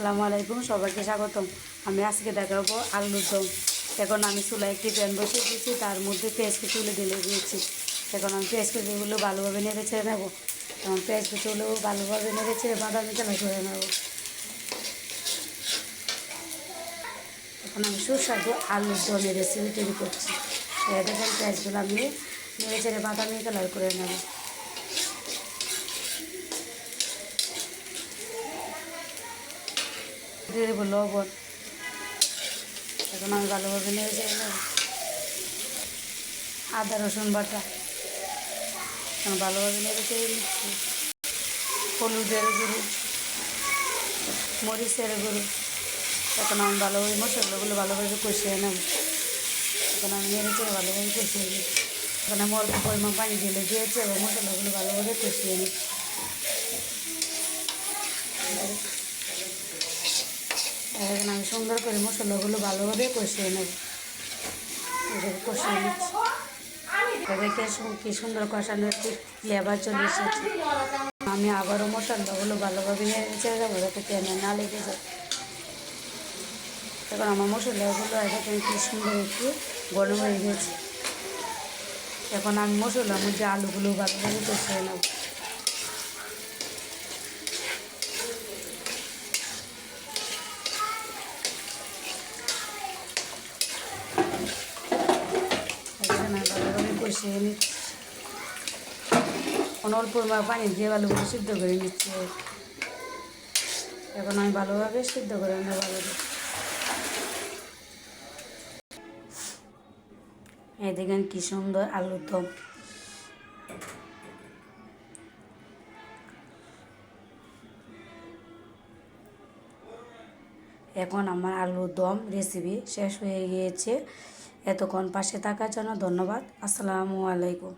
আসসালামু আলাইকুম, সবাইকে স্বাগতম। আমি আজকে দেখাবো আলুর দম। এখন আমি চুলায় একটি প্যান বসিয়ে দিয়েছি, তার মধ্যে পেঁয়াজকে তুলে দিয়েছি। এখন আমি পেঁয়াজগুলো ভালোভাবে নেড়ে ছেড়ে নেবো। এখন পেঁয়াজকে তুলেও ভালোভাবে নেড়ে ছেড়ে বাদামি কালার করে নেব। এখন আমি সুস্বাদু আলুর দমের রেসিপি তৈরি করছি। দেখেন পেঁয়াজগুলো আমি নেড়ে ছেড়ে বাদামি কালার করে নেব। দিয়ে দেবো লবণ। এখন আমি ভালোভাবে নেড়ে চেড়ে নেব। আদা রসুন বাটা এখন ভালোভাবে নেড়ে চেড়ে নিচ্ছি। হলুদের গুঁড়ো, মরিচের গুঁড়ো। এখন আমি ভালোভাবে মশলাগুলো ভালোভাবে কষিয়ে নেব। এখন আমি নেড়ে চেড়ে ভালোভাবে কষিয়ে নিই। এখন আমি অল্প পরিমাণ পানি দিয়েছি এবং মশলাগুলো ভালোভাবে কষিয়ে নিই। এখন আমি সুন্দর করে মশলাগুলো ভালোভাবে কষিয়ে নেব। কষিয়ে নিচ্ছি। দেখে কি সুন্দর কষানোর একটি ফ্লেভার চলে এসেছে। আমি আবারও মশলাগুলো ভালোভাবে নেড়ে চেড়ে যাবো যাতে তেলে না লেগে যায়। এখন আমার মশলাগুলো দেখেন কি সুন্দর একটু গরম হয়ে গেছে। এখন আমি মশলার মধ্যে আলুগুলো ভালোভাবে কষিয়ে নেব। ভালোভাবে কষিয়ে নিচ্ছি। অল্প পানি দিয়ে আলুগুলো সিদ্ধ করে নিচ্ছি। এখন আমি ভালোভাবে সিদ্ধ করে নেব আলুগুলো। এই দেখেন কি সুন্দর আলুর দম। এখন আমার আলুর দম রেসিপি শেষ হয়ে গিয়েছে। এতক্ষণ পাশে থাকার জন্য ধন্যবাদ। আসসালামু আলাইকুম।